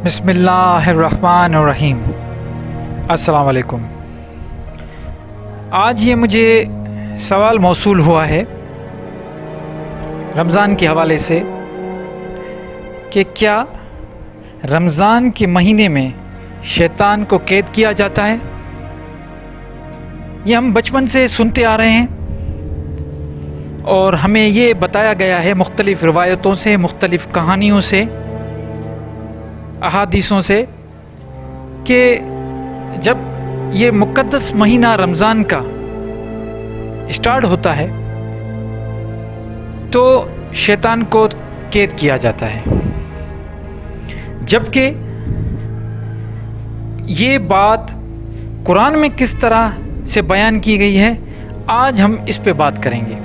بسم اللہ الرحمن الرحیم۔ السلام علیکم۔ آج یہ مجھے سوال موصول ہوا ہے رمضان کے حوالے سے کہ کیا رمضان کے مہینے میں شیطان کو قید کیا جاتا ہے؟ یہ ہم بچپن سے سنتے آ رہے ہیں اور ہمیں یہ بتایا گیا ہے مختلف روایتوں سے، مختلف کہانیوں سے، احادیثوں سے کہ جب یہ مقدس مہینہ رمضان کا اسٹارٹ ہوتا ہے تو شیطان کو قید کیا جاتا ہے، جبکہ یہ بات قرآن میں کس طرح سے بیان کی گئی ہے آج ہم اس پہ بات کریں گے۔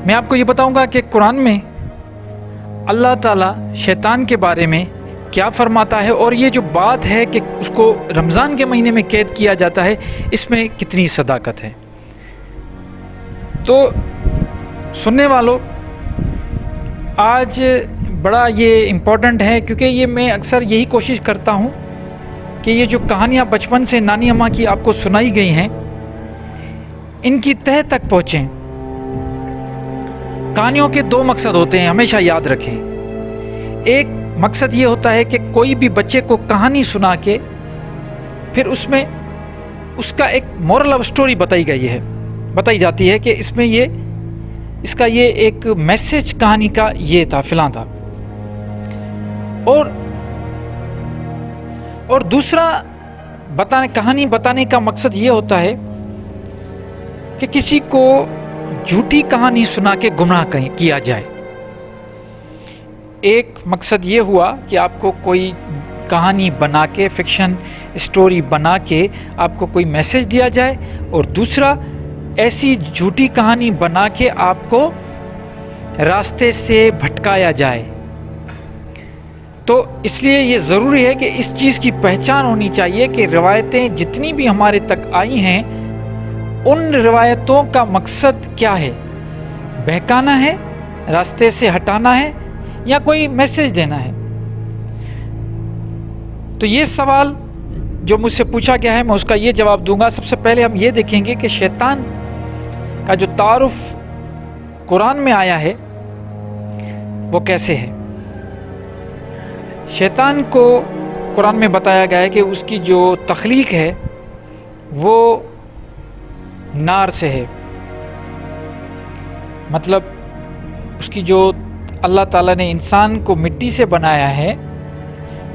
میں آپ کو یہ بتاؤں گا کہ قرآن میں اللہ تعالیٰ شیطان کے بارے میں کیا فرماتا ہے اور یہ جو بات ہے کہ اس کو رمضان کے مہینے میں قید کیا جاتا ہے اس میں کتنی صداقت ہے۔ تو سننے والوں، آج بڑا یہ امپورٹنٹ ہے کیونکہ یہ میں اکثر یہی کوشش کرتا ہوں کہ یہ جو کہانیاں بچپن سے نانی اماں کی آپ کو سنائی گئی ہیں ان کی تہہ تک پہنچیں۔ کہانیوں کے دو مقصد ہوتے ہیں، ہمیشہ یاد رکھیں۔ ایک مقصد یہ ہوتا ہے کہ کوئی بھی بچے کو کہانی سنا کے پھر اس میں اس کا ایک مورل آف سٹوری بتائی جاتی ہے کہ اس میں اس کا یہ ایک میسج کہانی کا یہ تھا، فلاں تھا۔ اور دوسرا کہانی بتانے کا مقصد یہ ہوتا ہے کہ کسی کو جھوٹی کہانی سنا کے گمراہ کیا جائے۔ ایک مقصد یہ ہوا کہ آپ کو کوئی کہانی بنا کے، فکشن اسٹوری بنا کے آپ کو کوئی میسج دیا جائے، اور دوسرا ایسی جھوٹی کہانی بنا کے آپ کو راستے سے بھٹکایا جائے۔ تو اس لیے یہ ضروری ہے کہ اس چیز کی پہچان ہونی چاہیے کہ روایتیں جتنی بھی ہمارے تک آئی ہیں ان روایتوں کا مقصد کیا ہے، بہکانا ہے، راستے سے ہٹانا ہے، یا کوئی میسج دینا ہے۔ تو یہ سوال جو مجھ سے پوچھا گیا ہے میں اس کا یہ جواب دوں گا۔ سب سے پہلے ہم یہ دیکھیں گے کہ شیطان کا جو تعارف قرآن میں آیا ہے وہ کیسے ہے۔ شیطان کو قرآن میں بتایا گیا ہے کہ اس کی جو تخلیق ہے وہ نار سے ہے، مطلب اس کی جو اللہ تعالیٰ نے انسان کو مٹی سے بنایا ہے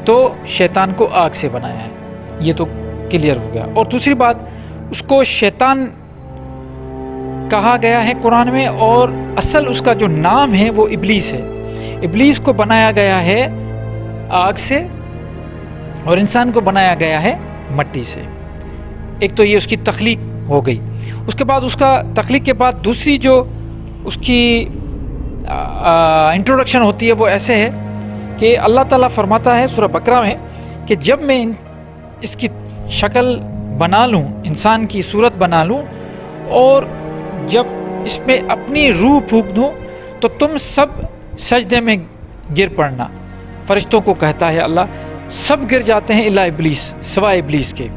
تو شیطان کو آگ سے بنایا ہے، یہ تو کلیئر ہو گیا۔ اور دوسری بات، اس کو شیطان کہا گیا ہے قرآن میں، اور اصل اس کا جو نام ہے وہ ابلیس ہے۔ ابلیس کو بنایا گیا ہے آگ سے اور انسان کو بنایا گیا ہے مٹی سے۔ ایک تو یہ اس کی تخلیق ہو گئی۔ اس کے بعد اس کا تخلیق کے بعد دوسری جو اس کی انٹروڈکشن ہوتی ہے وہ ایسے ہے کہ اللہ تعالیٰ فرماتا ہے سورہ بقرہ میں کہ جب میں اس کی شکل بنا لوں، انسان کی صورت بنا لوں، اور جب اس میں اپنی روح پھونک دوں تو تم سب سجدے میں گر پڑنا۔ فرشتوں کو کہتا ہے اللہ، سب گر جاتے ہیں الا ابلیس، سوائے ابلیس کے۔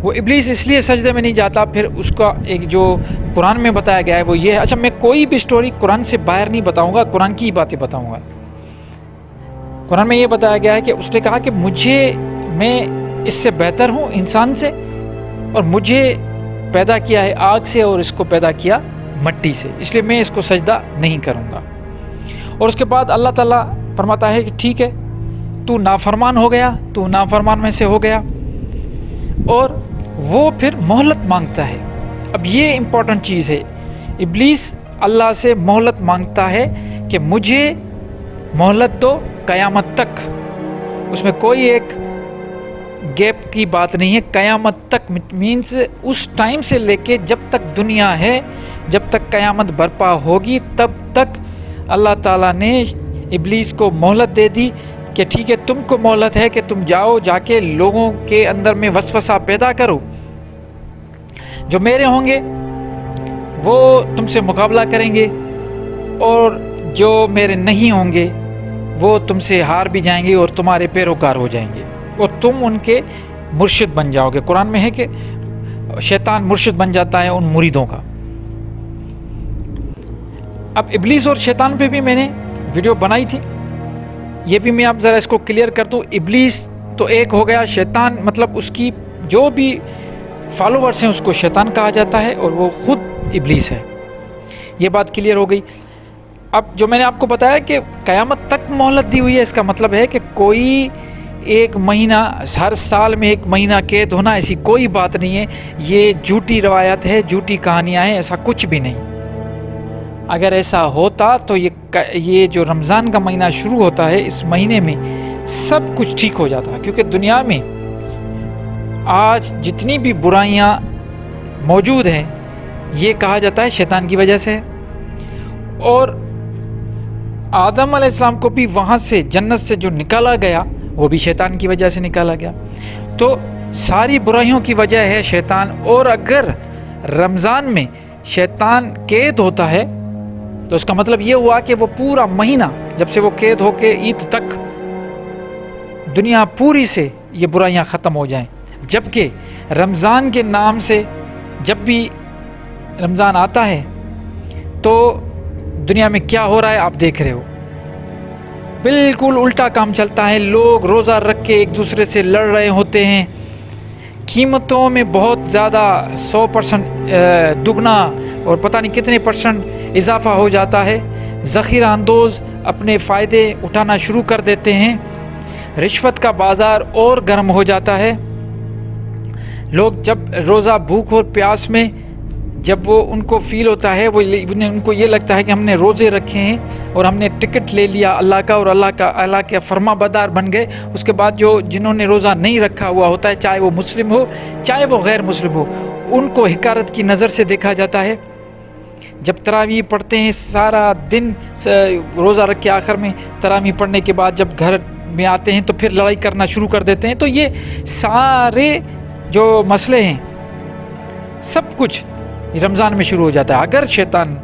وہ ابلیس اس لیے سجدے میں نہیں جاتا۔ پھر اس کا ایک جو قرآن میں بتایا گیا ہے وہ یہ ہے۔ اچھا، میں کوئی بھی سٹوری قرآن سے باہر نہیں بتاؤں گا، قرآن کی ہی باتیں بتاؤں گا۔ قرآن میں یہ بتایا گیا ہے کہ اس نے کہا کہ میں اس سے بہتر ہوں انسان سے، اور مجھے پیدا کیا ہے آگ سے اور اس کو پیدا کیا مٹی سے، اس لیے میں اس کو سجدہ نہیں کروں گا۔ اور اس کے بعد اللہ تعالیٰ فرماتا ہے کہ ٹھیک ہے، تو نافرمان ہو گیا، تو نافرمان میں سے ہو گیا، اور وہ پھر مہلت مانگتا ہے۔ اب یہ امپورٹنٹ چیز ہے، ابلیس اللہ سے مہلت مانگتا ہے کہ مجھے مہلت دو قیامت تک۔ اس میں کوئی ایک گیپ کی بات نہیں ہے، قیامت تک مینس اس ٹائم سے لے کے جب تک دنیا ہے، جب تک قیامت برپا ہوگی تب تک اللہ تعالیٰ نے ابلیس کو مہلت دے دی کہ ٹھیک ہے، تم کو مہلت ہے کہ تم جا کے لوگوں کے اندر میں وسوسہ پیدا کرو، جو میرے ہوں گے وہ تم سے مقابلہ کریں گے، اور جو میرے نہیں ہوں گے وہ تم سے ہار بھی جائیں گے اور تمہارے پیروکار ہو جائیں گے اور تم ان کے مرشد بن جاؤ گے۔ قرآن میں ہے کہ شیطان مرشد بن جاتا ہے ان مریدوں کا۔ اب ابلیس اور شیطان پہ بھی میں نے ویڈیو بنائی تھی، یہ بھی میں آپ ذرا اس کو کلیئر کر دوں۔ ابلیس تو ایک ہو گیا، شیطان مطلب اس کی جو بھی فالوورس ہیں اس کو شیطان کہا جاتا ہے اور وہ خود ابلیس ہے۔ یہ بات کلیئر ہو گئی۔ اب جو میں نے آپ کو بتایا کہ قیامت تک مہلت دی ہوئی ہے، اس کا مطلب ہے کہ کوئی ایک مہینہ، ہر سال میں ایک مہینہ قید ہونا ایسی کوئی بات نہیں ہے، یہ جھوٹی روایت ہے، جھوٹی کہانیاں ہیں، ایسا کچھ بھی نہیں۔ اگر ایسا ہوتا تو یہ جو رمضان کا مہینہ شروع ہوتا ہے، اس مہینے میں سب کچھ ٹھیک ہو جاتا ہے، کیونکہ دنیا میں آج جتنی بھی برائیاں موجود ہیں یہ کہا جاتا ہے شیطان کی وجہ سے، اور آدم علیہ السلام کو بھی وہاں سے جنت سے جو نکالا گیا وہ بھی شیطان کی وجہ سے نکالا گیا۔ تو ساری برائیوں کی وجہ ہے شیطان، اور اگر رمضان میں شیطان قید ہوتا ہے تو اس کا مطلب یہ ہوا کہ وہ پورا مہینہ جب سے وہ قید ہو کے عید تک دنیا پوری سے یہ برائیاں ختم ہو جائیں، جبکہ رمضان کے نام سے جب بھی رمضان آتا ہے تو دنیا میں کیا ہو رہا ہے آپ دیکھ رہے ہو، بالکل الٹا کام چلتا ہے۔ لوگ روزہ رکھ کے ایک دوسرے سے لڑ رہے ہوتے ہیں، قیمتوں میں بہت زیادہ 100% دگنا اور پتہ نہیں کتنے % اضافہ ہو جاتا ہے۔ ذخیرہ اندوز اپنے فائدے اٹھانا شروع کر دیتے ہیں، رشوت کا بازار اور گرم ہو جاتا ہے۔ لوگ جب روزہ بھوک اور پیاس میں جب وہ ان کو فیل ہوتا ہے، ان کو یہ لگتا ہے کہ ہم نے روزے رکھے ہیں اور ہم نے ٹکٹ لے لیا اللہ کا اور اللہ کا فرما بردار بن گئے، اس کے بعد جنہوں نے روزہ نہیں رکھا ہوا ہوتا ہے، چاہے وہ مسلم ہو چاہے وہ غیر مسلم ہو، ان کو حقارت کی نظر سے دیکھا جاتا ہے۔ جب تراویح پڑھتے ہیں سارا دن روزہ رکھ کے، آخر میں تراویح پڑھنے کے بعد جب گھر میں آتے ہیں تو پھر لڑائی کرنا شروع کر دیتے ہیں۔ تو یہ سارے جو مسئلے ہیں سب کچھ رمضان میں شروع ہو جاتا ہے۔ اگر شیطان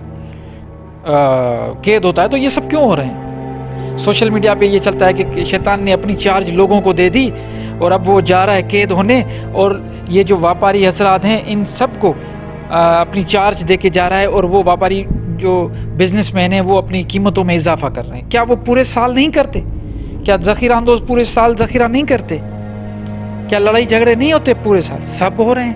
قید ہوتا ہے تو یہ سب کیوں ہو رہے ہیں؟ سوشل میڈیا پہ یہ چلتا ہے کہ شیطان نے اپنی چارج لوگوں کو دے دی اور اب وہ جا رہا ہے قید ہونے، اور یہ جو واپاری حضرات ہیں ان سب کو اپنی چارج دے کے جا رہا ہے، اور وہ واپاری جو بزنس مین ہیں وہ اپنی قیمتوں میں اضافہ کر رہے ہیں۔ کیا وہ پورے سال نہیں کرتے؟ کیا ذخیرہ اندوز پورے سال ذخیرہ نہیں کرتے؟ کیا لڑائی جھگڑے نہیں ہوتے پورے سال؟ سب ہو رہے ہیں۔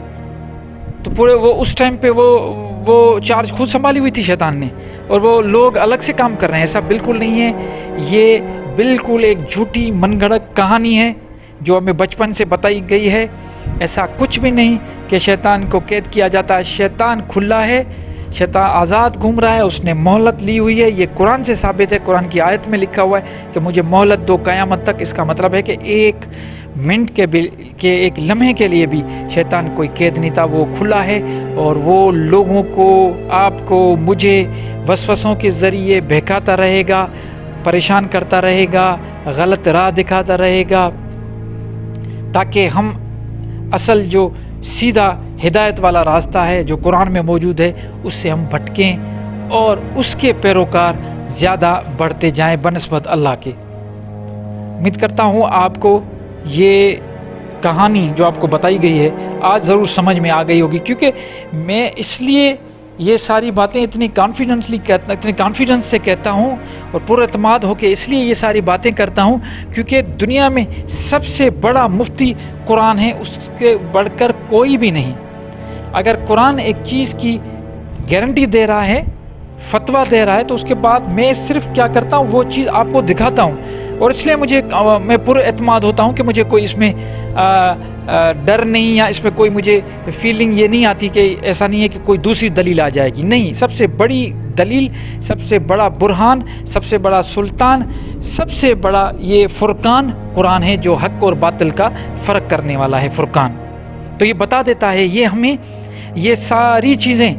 تو پورے وہ اس ٹائم پہ وہ چارج خود سنبھالی ہوئی تھی شیطان نے، اور وہ لوگ الگ سے کام کر رہے ہیں۔ ایسا بالکل نہیں ہے، یہ بالکل ایک جھوٹی من گھڑت کہانی ہے جو ہمیں بچپن سے بتائی گئی ہے۔ ایسا کچھ بھی نہیں کہ شیطان کو قید کیا جاتا ہے۔ شیطان کھلا ہے، شیطان آزاد گھوم رہا ہے، اس نے مہلت لی ہوئی ہے۔ یہ قرآن سے ثابت ہے، قرآن کی آیت میں لکھا ہوا ہے کہ مجھے مہلت دو قیامت تک۔ اس کا مطلب ہے کہ ایک منٹ کے ایک لمحے کے لیے بھی شیطان کوئی قید نہیں تھا، وہ کھلا ہے، اور وہ لوگوں کو، آپ کو، مجھے وسوسوں کے ذریعے بہکاتا رہے گا، پریشان کرتا رہے گا، غلط راہ دکھاتا رہے گا، تاکہ ہم اصل جو سیدھا ہدایت والا راستہ ہے جو قرآن میں موجود ہے اس سے ہم بھٹکیں اور اس کے پیروکار زیادہ بڑھتے جائیں بنسبت اللہ کے۔ امید کرتا ہوں آپ کو یہ کہانی جو آپ کو بتائی گئی ہے آج ضرور سمجھ میں آ گئی ہوگی، کیونکہ میں اس لیے یہ ساری باتیں اتنی کانفیڈنس سے کہتا ہوں اور پر اعتماد ہو کے اس لیے یہ ساری باتیں کرتا ہوں، کیونکہ دنیا میں سب سے بڑا مفتی قرآن ہے، اس کے بڑھ کر کوئی بھی نہیں۔ اگر قرآن ایک چیز کی گارنٹی دے رہا ہے، فتویٰ دے رہا ہے، تو اس کے بعد میں صرف کیا کرتا ہوں وہ چیز آپ کو دکھاتا ہوں، اور اس لیے میں پر اعتماد ہوتا ہوں کہ مجھے کوئی اس میں ڈر نہیں، یا اس میں کوئی مجھے فیلنگ یہ نہیں آتی کہ ایسا نہیں ہے کہ کوئی دوسری دلیل آ جائے گی۔ نہیں، سب سے بڑی دلیل، سب سے بڑا برہان، سب سے بڑا سلطان، سب سے بڑا یہ فرقان قرآن ہے جو حق اور باطل کا فرق کرنے والا ہے۔ فرقان تو یہ بتا دیتا ہے، یہ ہمیں یہ ساری چیزیں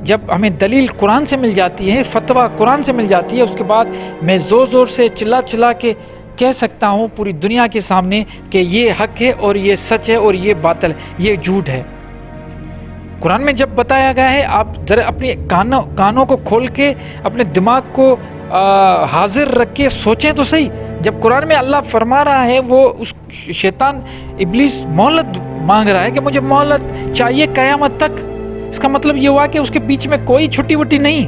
جب ہمیں دلیل قرآن سے مل جاتی ہے، فتویٰ قرآن سے مل جاتی ہے، اس کے بعد میں زور زور سے چلا کے کہہ سکتا ہوں پوری دنیا کے سامنے کہ یہ حق ہے اور یہ سچ ہے اور یہ باطل ہے، یہ جھوٹ ہے۔ قرآن میں جب بتایا گیا ہے، آپ ذرا اپنے کانوں کو کھول کے اپنے دماغ کو حاضر رکھ کے سوچیں تو صحیح. جب قرآن میں اللہ فرما رہا ہے، وہ اس شیطان ابلیس مہلت مانگ رہا ہے کہ مجھے مہلت چاہیے قیامت تک، اس کا مطلب یہ ہوا کہ اس کے بیچ میں کوئی چھٹی وٹی نہیں،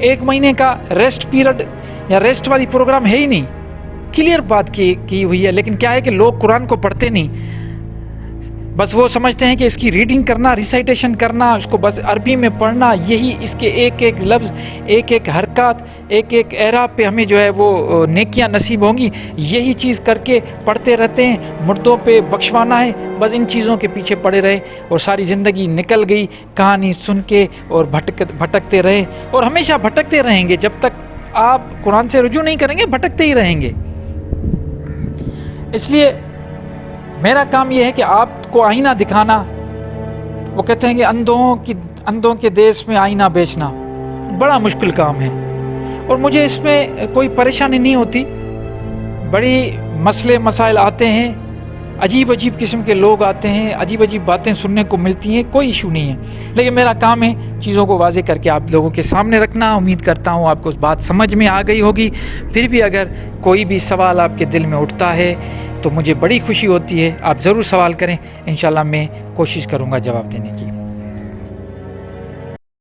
1 مہینے کا ریسٹ پیریڈ یا ریسٹ والی پروگرام ہے ہی نہیں. کلیئر بات کی ہوئی ہے. لیکن کیا ہے کہ لوگ قرآن کو پڑھتے نہیں، بس وہ سمجھتے ہیں کہ اس کی ریڈنگ کرنا، ریسائٹیشن کرنا، اس کو بس عربی میں پڑھنا، یہی اس کے ایک ایک لفظ، ایک ایک حرکات، ایک ایک اعراب پہ ہمیں جو ہے وہ نیکیاں نصیب ہوں گی، یہی چیز کر کے پڑھتے رہتے ہیں. مردوں پہ بخشوانا ہے، بس ان چیزوں کے پیچھے پڑے رہے اور ساری زندگی نکل گئی کہانی سن کے، اور بھٹکتے رہے اور ہمیشہ بھٹکتے رہیں گے. جب تک آپ قرآن سے رجوع نہیں کریں گے بھٹکتے ہی رہیں گے. اس لیے میرا کام یہ ہے کہ آپ کو آئینہ دکھانا. وہ کہتے ہیں کہ اندھوں کے دیس میں آئینہ بیچنا بڑا مشکل کام ہے، اور مجھے اس میں کوئی پریشانی نہیں ہوتی. بڑی مسئلے مسائل آتے ہیں، عجیب قسم کے لوگ آتے ہیں، عجیب باتیں سننے کو ملتی ہیں، کوئی ایشو نہیں ہے. لیکن میرا کام ہے چیزوں کو واضح کر کے آپ لوگوں کے سامنے رکھنا. امید کرتا ہوں آپ کو اس بات سمجھ میں آ گئی ہوگی. پھر بھی اگر کوئی بھی سوال آپ کے دل میں اٹھتا ہے تو مجھے بڑی خوشی ہوتی ہے. آپ ضرور سوال کریں، انشاءاللہ میں کوشش کروں گا جواب دینے کی.